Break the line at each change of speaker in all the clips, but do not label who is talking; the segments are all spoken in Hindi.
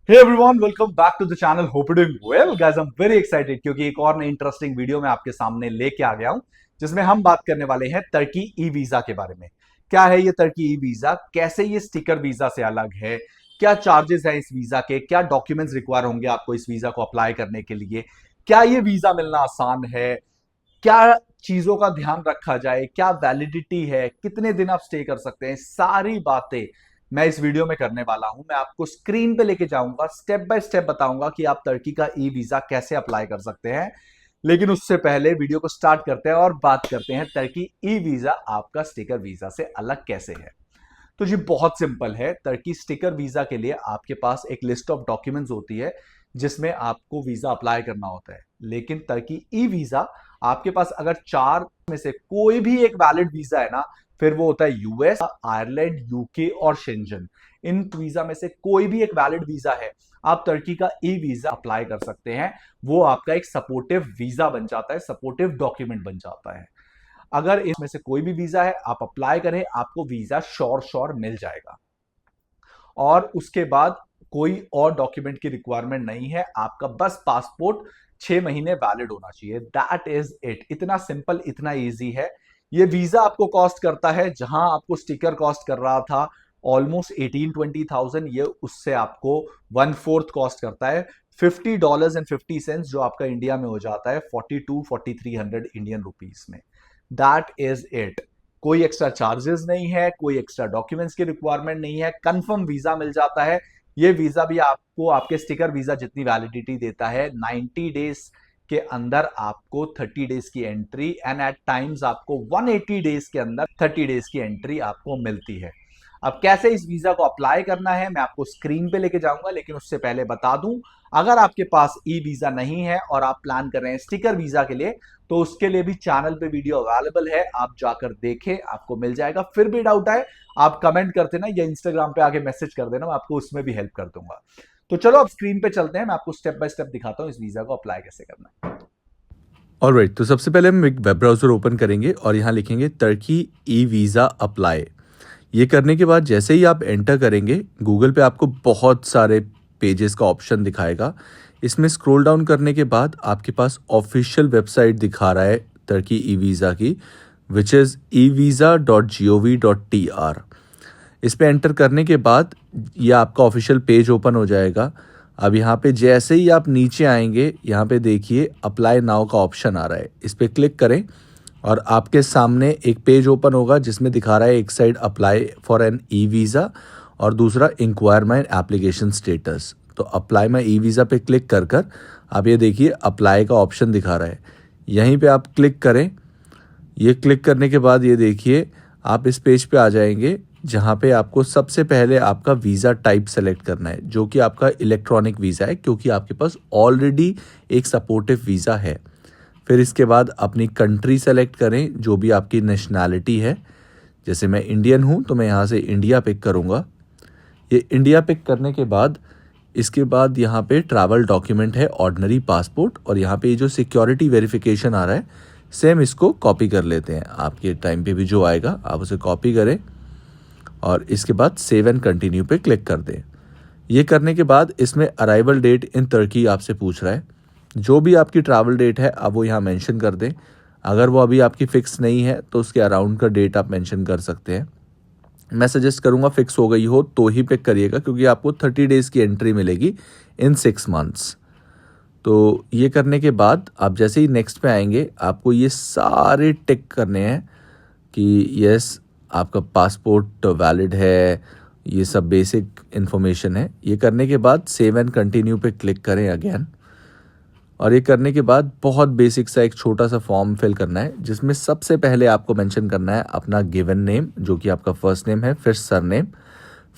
Hey everyone, welcome back to the channel. Hope you're doing well, guys. I'm very excited क्योंकि एक और नई इंटरेस्टिंग वीडियो मैं आपके सामने लेके आ गया हूं जिसमें हम बात करने वाले हैं टर्की ई वीजा के बारे में। क्या है ये टर्की ई वीजा, कैसे ये स्टिकर वीजा से अलग है, क्या चार्जेस है इस वीजा के, क्या डॉक्यूमेंट्स रिक्वायर होंगे आपको इस वीजा को अप्लाई करने के लिए, क्या ये वीजा मिलना आसान है, क्या चीजों का ध्यान रखा जाए, क्या वैलिडिटी है, कितने दिन आप स्टे कर सकते हैं, सारी बातें मैं इस वीडियो में करने वाला हूं। मैं आपको स्क्रीन पे लेके जाऊंगा, स्टेप बाय स्टेप बताऊंगा कि आप टर्की का ई वीजा कैसे अप्लाई कर सकते हैं। लेकिन उससे पहले वीडियो को स्टार्ट करते हैं और बात करते हैं टर्की ई वीजा आपका स्टिकर वीजा से अलग कैसे है। तो जी बहुत सिंपल है। टर्की स्टिकर वीजा के लिए आपके पास एक लिस्ट ऑफ डॉक्यूमेंट्स होती है जिसमें आपको वीजा अप्लाई करना होता है। लेकिन टर्की ई वीजा आपके पास अगर चार में से कोई भी एक वैलिड वीजा है ना, फिर वो होता है यूएस, आयरलैंड, यूके और शेंजन। इन वीजा में से कोई भी एक वैलिड वीजा है, आप टर्की का ई वीजा अप्लाई कर सकते हैं। वो आपका एक सपोर्टिव वीजा बन जाता है, सपोर्टिव डॉक्यूमेंट बन जाता है। अगर इसमें से कोई भी वीजा है आप अप्लाई करें, आपको वीजा श्योर श्योर मिल जाएगा। और उसके बाद कोई और डॉक्यूमेंट की रिक्वायरमेंट नहीं है, आपका बस पासपोर्ट 6 महीने वैलिड होना चाहिए। That is it. इतना सिंपल, इतना इजी है। ये वीजा आपको कॉस्ट करता है, जहां आपको स्टिकर कॉस्ट कर रहा था ऑलमोस्ट 18-20,000, ये उससे आपको 1/4 कॉस्ट करता है, $50.50, जो आपका इंडिया में हो जाता है 42-4300 इंडियन रुपीस में। That is it. कोई एक्स्ट्रा चार्जेस नहीं है, कोई एक्स्ट्रा डॉक्यूमेंट्स की रिक्वायरमेंट नहीं है, कंफर्म वीजा मिल जाता है। ये वीजा भी आपको आपके स्टिकर वीजा जितनी वैलिडिटी देता है, 90 डेज के अंदर आपको 30 डेज की एंट्री एंड एट टाइम्स आपको 180 डेज के अंदर 30 डेज की एंट्री आपको मिलती है। अब कैसे इस वीजा को अप्लाई करना है मैं आपको स्क्रीन पे लेके जाऊंगा, लेकिन उससे पहले बता दूं, अगर आपके पास ई वीजा नहीं है और आप प्लान कर रहे हैं स्टिकर वीजा के लिए, तो उसके लिए भी चैनल पे वीडियो अवेलेबल है, आप जाकर देखें, आपको मिल जाएगा। फिर भी डाउट आए आप कमेंट करते ना या इंस्टाग्राम पे आके मैसेज कर देना, मैं आपको उसमें भी हेल्प कर दूंगा। तो चलो अब स्क्रीन पे चलते हैं, मैं आपको स्टेप बाय स्टेप दिखाता हूं इस वीजा को अप्लाई कैसे करना है।
ऑलराइट, तो सबसे पहले हम एक वेब ब्राउज़र ओपन करेंगे और यहाँ लिखेंगे टर्की ई वीज़ा अप्लाई। ये करने के बाद जैसे ही आप एंटर करेंगे, गूगल पे आपको बहुत सारे पेजेस का ऑप्शन दिखाएगा। इसमें स्क्रॉल डाउन करने के बाद आपके पास ऑफिशियल वेबसाइट दिखा रहा है टर्की ई वीज़ा की, विच इज़ evisa.gov.tr। इस पे एंटर करने के बाद ये आपका ऑफिशियल पेज ओपन हो जाएगा। अब यहाँ पे जैसे ही आप नीचे आएंगे, यहाँ पे देखिए अप्लाई नाउ का ऑप्शन आ रहा है, इस पर क्लिक करें और आपके सामने एक पेज ओपन होगा जिसमें दिखा रहा है एक side apply for an e visa और दूसरा इंक्वायर माई एप्लीकेशन स्टेटस। तो अप्लाई माई ई वीज़ा पे क्लिक कर कर आप ये देखिए अप्लाई का ऑप्शन दिखा रहा है, यहीं पे आप क्लिक करें। ये क्लिक करने के बाद ये देखिए आप इस पेज पे आ जाएंगे जहाँ पे आपको सबसे पहले आपका वीज़ा टाइप सेलेक्ट करना है, जो कि आपका इलेक्ट्रॉनिक वीज़ा है क्योंकि आपके पास ऑलरेडी एक सपोर्टिव वीज़ा है। फिर इसके बाद अपनी कंट्री सेलेक्ट करें, जो भी आपकी नेशनैलिटी है। जैसे मैं इंडियन हूँ तो मैं यहाँ से इंडिया पिक करूँगा। ये इंडिया पिक करने के बाद इसके बाद यहाँ पे ट्रैवल डॉक्यूमेंट है ऑर्डिनरी पासपोर्ट, और यहाँ पे ये जो सिक्योरिटी वेरिफिकेशन आ रहा है सेम इसको कॉपी कर लेते हैं। आपके टाइम पे भी जो आएगा आप उसे कॉपी करें और इसके बाद सेव एंड कंटिन्यू पे क्लिक कर दें। ये करने के बाद इसमें अराइवल डेट इन तुर्की आपसे पूछ रहा है, जो भी आपकी ट्रैवल डेट है आप वो यहाँ मेंशन कर दें। अगर वो अभी आपकी फ़िक्स नहीं है तो उसके अराउंड का डेट आप मेंशन कर सकते हैं। मैं सजेस्ट करूँगा फ़िक्स हो गई हो तो ही पिक करिएगा, क्योंकि आपको 30 डेज़ की एंट्री मिलेगी इन 6 मंथ्स। तो ये करने के बाद आप जैसे ही नेक्स्ट पे आएंगे, आपको ये सारे टिक करने हैं कि यस आपका पासपोर्ट वैलिड है, ये सब बेसिक इन्फॉर्मेशन है। ये करने के बाद सेव एंड कंटिन्यू पे क्लिक करें अगेन, और ये करने के बाद बहुत बेसिक सा एक छोटा सा फॉर्म फिल करना है, जिसमें सबसे पहले आपको मेंशन करना है अपना गिवन नेम, जो कि आपका फर्स्ट नेम है, फिर सरनेम,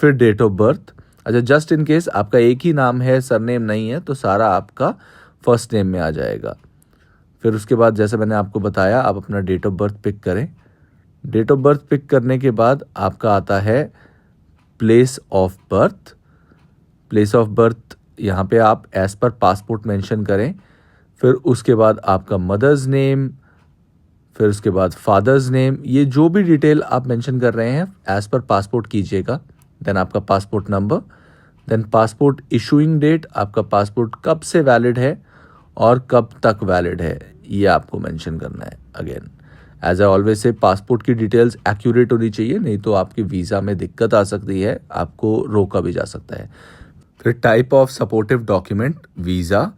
फिर डेट ऑफ बर्थ। अच्छा, जस्ट इन केस आपका एक ही नाम है, सरनेम नहीं है, तो सारा आपका फर्स्ट नेम में आ जाएगा। फिर उसके बाद जैसे मैंने आपको बताया, आप अपना डेट ऑफ बर्थ पिक करें। डेट ऑफ बर्थ पिक करने के बाद आपका आता है place of birth. Place of birth यहाँ पे आप एज़ पर पासपोर्ट मेंशन करें। फिर उसके बाद आपका मदर्स नेम, फिर उसके बाद फादर्स नेम, ये जो भी डिटेल आप मेंशन कर रहे हैं एज़ पर पासपोर्ट कीजिएगा। देन आपका passport number, then passport issuing date, आपका पासपोर्ट कब से वैलिड है और कब तक वैलिड है ये आपको मेंशन करना है। Again as I always say passport की डिटेल्स एक्यूरेट होनी चाहिए, नहीं तो आपकी वीज़ा में दिक्कत आ सकती है, आपको रोका भी जा सकता है। फिर type of supportive document, visa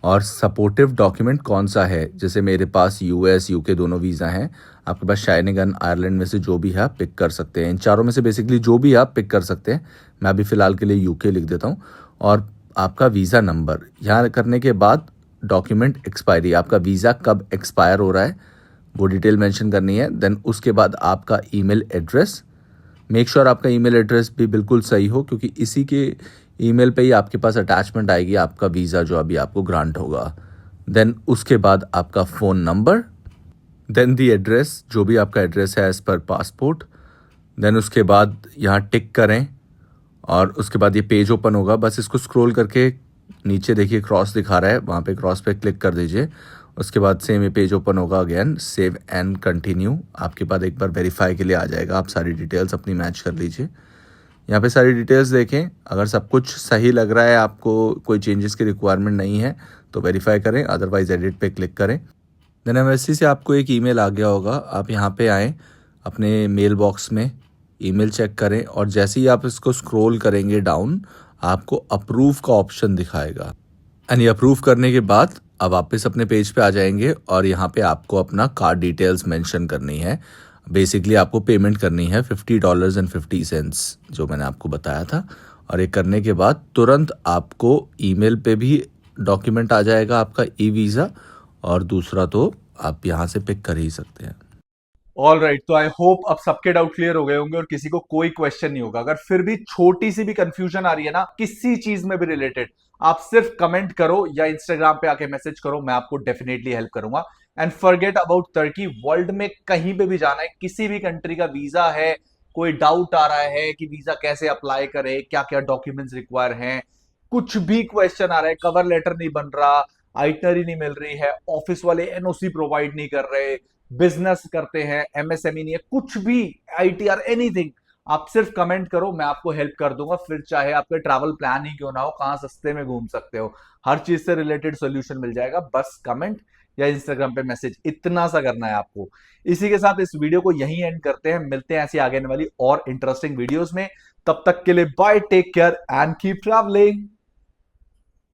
और सपोर्टिव डॉक्यूमेंट कौन सा है। जैसे मेरे पास यूएस यूके दोनों वीज़ा हैं, आपके पास शाइनिंगन आयरलैंड में से जो भी है आप पिक कर सकते हैं। इन चारों में से बेसिकली जो भी आप पिक कर सकते हैं। मैं अभी फ़िलहाल के लिए यूके लिख देता हूँ। और आपका वीज़ा नंबर यहाँ करने के बाद डॉक्यूमेंट एक्सपायरी, आपका वीज़ा कब एक्सपायर हो रहा है वो डिटेल मेंशन करनी है। देन उसके बाद आपका ईमेल एड्रेस, मेक श्योर आपका ईमेल एड्रेस भी बिल्कुल सही हो, क्योंकि इसी के ईमेल पे ही आपके पास अटैचमेंट आएगी आपका वीज़ा जो अभी आपको ग्रांट होगा। देन उसके बाद आपका phone number, then the address, जो भी आपका एड्रेस है एज़ पर पासपोर्ट। देन उसके बाद यहाँ टिक करें और उसके बाद ये पेज ओपन होगा। बस इसको स्क्रॉल करके नीचे देखिए क्रॉस दिखा रहा है, वहाँ पे क्रॉस पे क्लिक कर दीजिए। उसके बाद सेम ये पेज ओपन होगा अगेन, सेव एंड कंटिन्यू। आपके पास एक बार वेरीफाई के लिए आ जाएगा, आप सारी डिटेल्स अपनी मैच कर लीजिए। यहाँ पे सारी डिटेल्स देखें, अगर सब कुछ सही लग रहा है, आपको कोई चेंजेस की रिक्वायरमेंट नहीं है तो वेरीफाई करें, अदरवाइज एडिट पे क्लिक करें। देन एमएससी से आपको एक ईमेल आ गया होगा, आप यहाँ पे आएँ, अपने मेल बॉक्स में ईमेल चेक करें और जैसे ही आप इसको स्क्रॉल करेंगे डाउन, आपको अप्रूव का ऑप्शन दिखाएगा। एंड ये अप्रूव करने के बाद अब वापस अपने पेज पे आ जाएंगे और यहाँ पे आपको अपना कार्ड डिटेल्स मेंशन करनी है। बेसिकली आपको पेमेंट करनी है $50.50 जो मैंने आपको बताया था। और ये करने के बाद तुरंत आपको ईमेल पे भी डॉक्यूमेंट आ जाएगा आपका ई वीज़ा, और दूसरा तो आप यहाँ से पिक कर ही सकते हैं।
ऑल राइट, तो आई होप अब सबके डाउट क्लियर हो गए होंगे और किसी को कोई क्वेश्चन नहीं होगा। अगर फिर भी छोटी सी भी कंफ्यूजन आ रही है ना किसी चीज में भी रिलेटेड, आप सिर्फ कमेंट करो या इंस्टाग्राम पे आके मैसेज करो, मैं आपको डेफिनेटली हेल्प करूंगा। And forget about Turkey, world में कहीं पे भी जाना है, किसी भी कंट्री का वीजा है, कोई डाउट आ रहा है कि वीजा कैसे अप्लाई करे, क्या क्या डॉक्यूमेंट्स रिक्वायर हैं, कुछ भी क्वेश्चन आ रहा है, कवर लेटर नहीं बन रहा, आइटनरी नहीं मिल रही है, ऑफिस वाले एनओसी प्रोवाइड नहीं कर रहे, बिजनेस करते हैं, एमएसएमई नहीं है, कुछ भी, आईटीआर, एनीथिंग, आप सिर्फ कमेंट करो, मैं आपको हेल्प कर दूंगा। फिर चाहे आपका ट्रैवल प्लान ही क्यों ना हो, कहां सस्ते में घूम सकते हो, हर चीज से रिलेटेड सोल्यूशन मिल जाएगा। बस कमेंट या इंस्टाग्राम पे मैसेज, इतना सा करना है आपको। इसी के साथ इस वीडियो को यहीं एंड करते हैं, मिलते हैं ऐसी आगे आने वाली और इंटरेस्टिंग वीडियोस में। तब तक के लिए bye, take care and keep travelling.